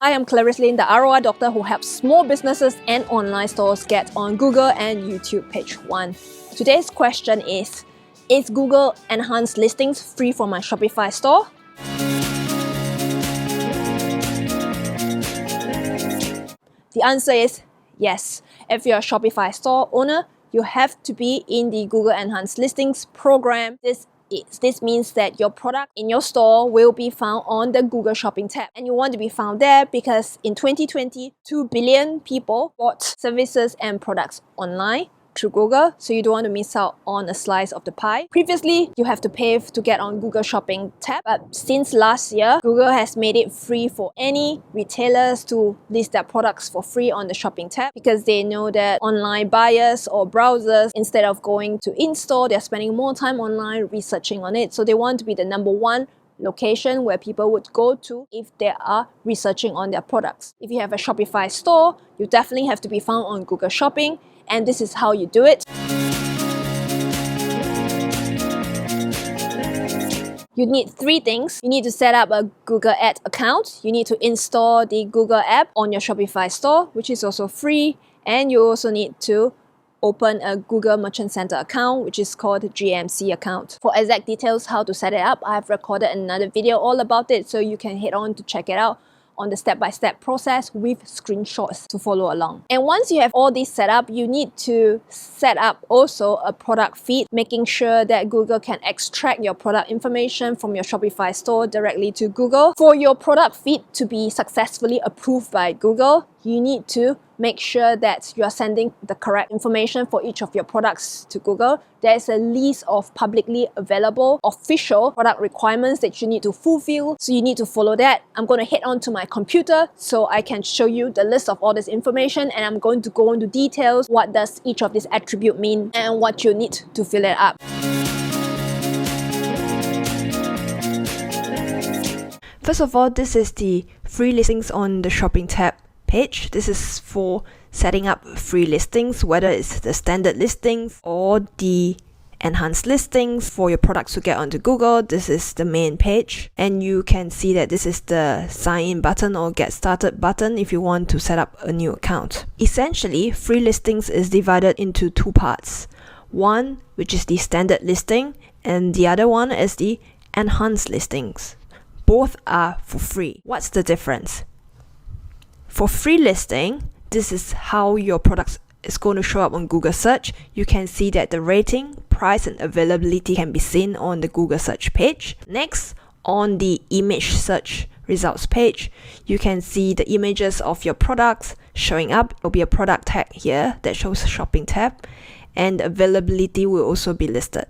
I am Clarice Lin, the ROI doctor who helps small businesses and online stores get on Google and YouTube page 1. Today's question is Google Enhanced Listings free for my Shopify store? The answer is yes. If you're a Shopify store owner, you have to be in the Google Enhanced Listings program. This means that your product in your store will be found on the Google Shopping tab. And you want to be found there because in 2020, 2 billion people bought services and products online through Google, so you don't want to miss out on a slice of the pie. Previously, you have to pay to get on Google Shopping tab, but since last year, Google has made it free for any retailers to list their products for free on the Shopping tab because they know that online buyers or browsers, instead of going to in-store, they're spending more time online researching on it. So they want to be the number one location where people would go to if they are researching on their products. If you have a Shopify store, you definitely have to be found on Google Shopping, and this is how you do it. You need 3 things. You need to set up a Google Ad account. You need to install the Google app on your Shopify store, which is also free. And you also need to open a Google Merchant Center account, which is called GMC account. For exact details how to set it up, I have recorded another video all about it, so you can head on to check it out on the step-by-step process with screenshots to follow along. And once you have all this set up, you need to set up also a product feed, making sure that Google can extract your product information from your Shopify store directly to Google. For your product feed to be successfully approved by Google, you need to make sure that you are sending the correct information for each of your products to Google. There's a list of publicly available official product requirements that you need to fulfill, so you need to follow that. I'm going to head on to my computer so I can show you the list of all this information, and I'm going to go into details what does each of this attribute mean and what you need to fill it up. First of all, this is the free listings on the Shopping tab page. This is for setting up free listings, whether it's the standard listings or the enhanced listings for your products to get onto Google. This is the main page, and you can see that this is the sign in button or get started button if you want to set up a new account. Essentially, free listings is divided into 2 parts. One, which is the standard listing, and the other one is the enhanced listings. Both are for free. What's the difference? For free listing, this is how your product is going to show up on Google search. You can see that the rating, price, and availability can be seen on the Google search page. Next, on the image search results page, you can see the images of your products showing up. There will be a product tag here that shows Shopping tab, and availability will also be listed.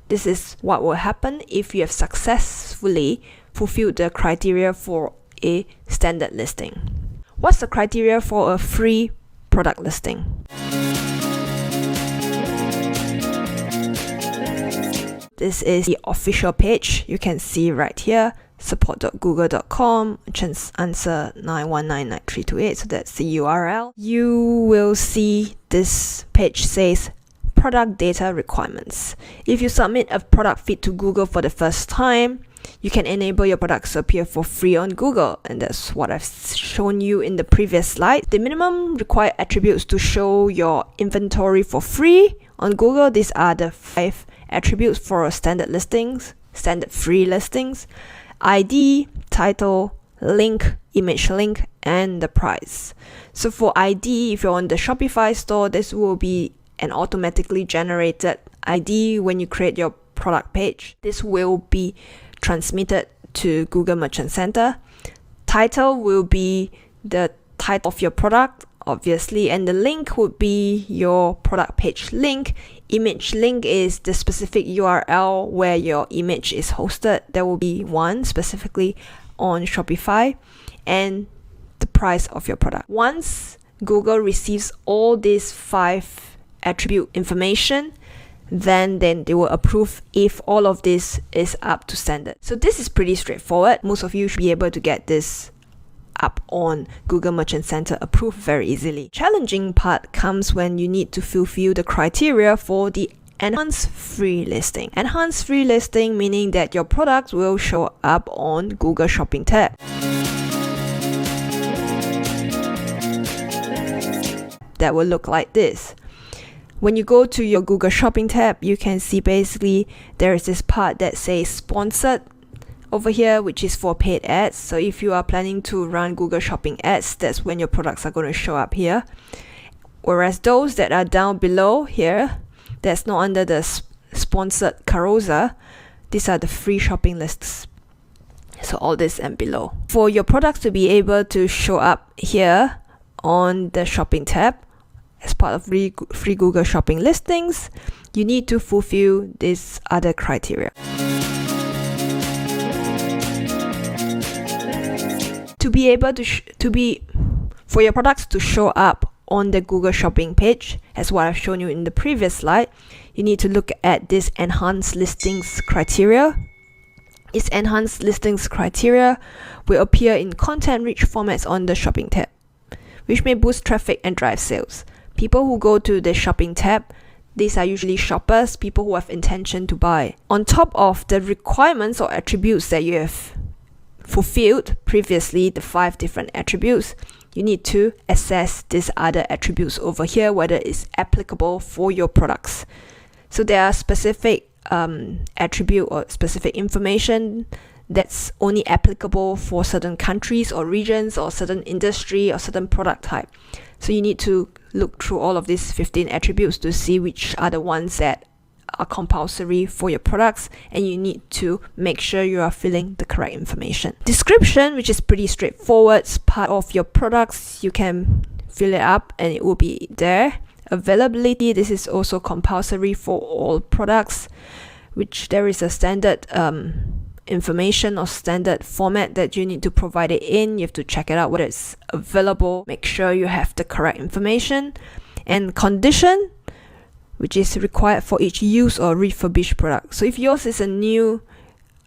This is what will happen if you have successfully fulfilled the criteria for a standard listing. What's the criteria for a free product listing? This is the official page. You can see right here, support.google.com, chance answer 9199328, so that's the URL. You will see this page says product data requirements. If you submit a product feed to Google for the first time, you can enable your products to appear for free on Google, and that's what I've shown you in the previous slide. The minimum required attributes to show your inventory for free on Google, these are the 5 attributes for standard listings, standard free listings: ID, title, link, image link, and the price. So for ID, if you're on the Shopify store, this will be an automatically generated ID when you create your product page. This will be transmitted to Google Merchant Center. Title will be the title of your product, obviously, and the link would be your product page link. Image link is the specific URL where your image is hosted. There will be one specifically on Shopify, and the price of your product. Once Google receives all these 5 attribute information, then they will approve if all of this is up to standard. So this is pretty straightforward. Most of you should be able to get this up on Google Merchant Center approved very easily. Challenging part comes when you need to fulfill the criteria for the enhanced free listing. Enhanced free listing meaning that your products will show up on Google Shopping tab. that will look like this. When you go to your Google Shopping tab, you can see basically there is this part that says sponsored over here, which is for paid ads. So if you are planning to run Google Shopping ads, that's when your products are going to show up here. Whereas those that are down below here, that's not under the sponsored carousel, these are the free shopping lists. So all this and below. For your products to be able to show up here on the shopping tab as part of free Google Shopping listings, you need to fulfill these other criteria. To be able to for your products to show up on the Google Shopping page, as what I've shown you in the previous slide, you need to look at this enhanced listings criteria. This enhanced listings criteria will appear in content-rich formats on the shopping tab, which may boost traffic and drive sales. People who go to the shopping tab, these are usually shoppers, people who have intention to buy. On top of the requirements or attributes that you have fulfilled previously, the 5 different attributes, you need to assess these other attributes over here, whether it's applicable for your products. So there are specific attribute or specific information that's only applicable for certain countries or regions or certain industry or certain product type. So you need to look through all of these 15 attributes to see which are the ones that are compulsory for your products, and you need to make sure you are filling the correct information. Description, which is pretty straightforward, it's part of your products. You can fill it up and it will be there. Availability, this is also compulsory for all products, which there is a standard information or standard format that you need to provide it in. You have to check it out whether it's available, make sure you have the correct information. And condition, which is required for each used or refurbished product. So if yours is a new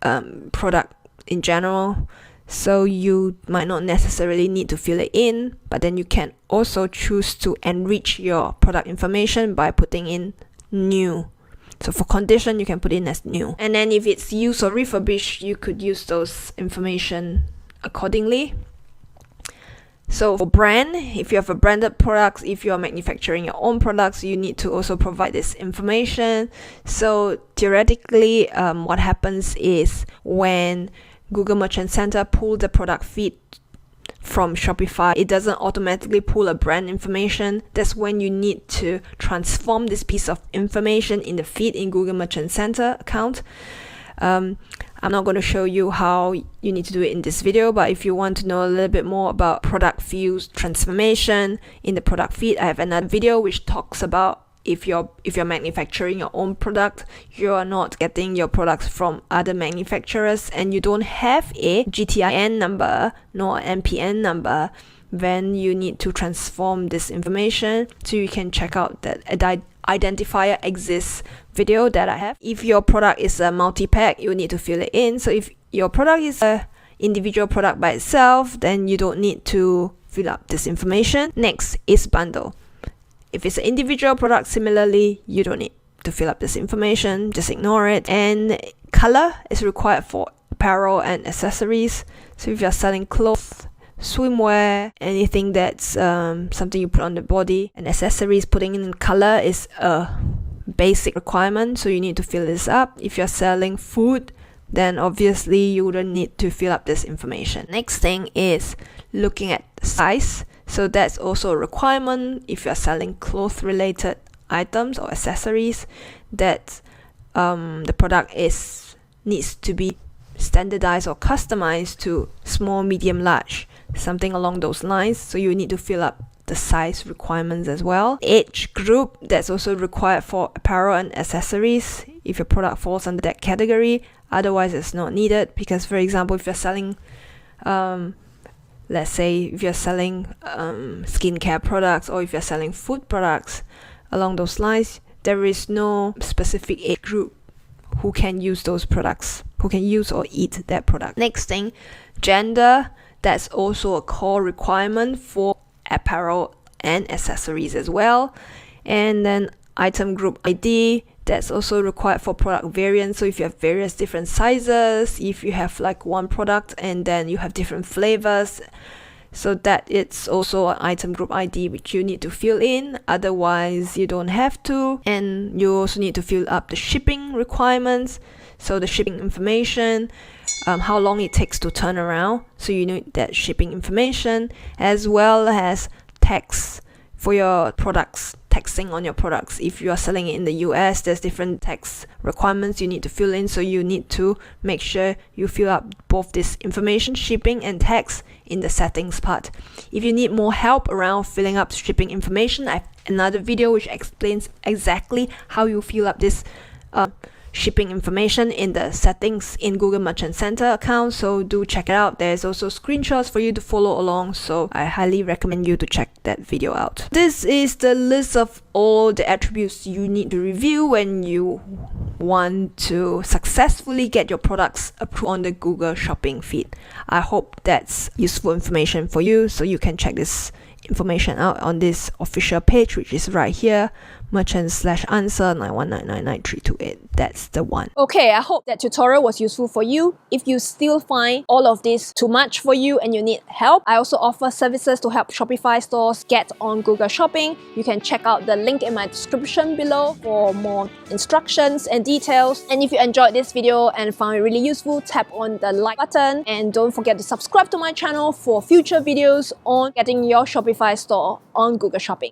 product in general, so you might not necessarily need to fill it in, but then you can also choose to enrich your product information by putting in new. So for condition, you can put in as new. And then if it's used or refurbished, you could use those information accordingly. So for brand, if you have a branded product, if you are manufacturing your own products, you need to also provide this information. So theoretically, what happens is when Google Merchant Center pull the product feed from Shopify, it doesn't automatically pull a brand information. That's when you need to transform this piece of information in the feed in Google Merchant Center account. I'm not going to show you how you need to do it in this video, but if you want to know a little bit more about product views transformation in the product feed, I have another video which talks about if you're manufacturing your own product, you are not getting your products from other manufacturers, and you don't have a GTIN number nor NPN number, then you need to transform this information. So you can check out that identifier exists video that I have. If your product is a multi-pack, you need to fill it in. So if your product is a individual product by itself, then you don't need to fill up this information. Next is bundle. If it's an individual product, similarly, you don't need to fill up this information, just ignore it. And color is required for apparel and accessories. So if you're selling clothes, swimwear, anything that's something you put on the body, and accessories, putting in color is a basic requirement, so you need to fill this up. If you're selling food, then obviously you wouldn't need to fill up this information. Next thing is looking at the size. So that's also a requirement if you're selling cloth related items or accessories, that the product needs to be standardized or customized to small, medium, large, something along those lines. So you need to fill up the size requirements as well. Age group, that's also required for apparel and accessories if your product falls under that category. Otherwise it's not needed, because for example, if you're selling let's say if you're selling skincare products, or if you're selling food products along those lines, there is no specific age group who can use those products, who can use or eat that product. Next thing, gender, that's also a core requirement for apparel and accessories as well. And then item group ID, that's also required for product variants. So if you have various different sizes, if you have like one product and then you have different flavors, so that it's also an item group ID which you need to fill in, otherwise you don't have to. And you also need to fill up the shipping requirements, so the shipping information, how long it takes to turn around, so you need that shipping information, as well as tax for your products, taxing on your products. If you are selling it in the US, there's different tax requirements you need to fill in, so you need to make sure you fill up both this information, shipping and tax, in the settings part. If you need more help around filling up shipping information, I have another video which explains exactly how you fill up this shipping information in the settings in Google Merchant Center account, so do check it out. There's also screenshots for you to follow along, so I highly recommend you to check that video out. This is the list of all the attributes you need to review when you want to successfully get your products approved on the Google shopping feed. I hope that's useful information for you, so you can check this information out on this official page, which is right here, merchant/answer 919999328. That's the one. Okay, I hope that tutorial was useful for you. If you still find all of this too much for you and you need help, I also offer services to help Shopify stores get on Google Shopping. You can check out the link in my description below for more instructions and details. And if you enjoyed this video and found it really useful, tap on the like button and don't forget to subscribe to my channel for future videos on getting your Shopify store on Google Shopping.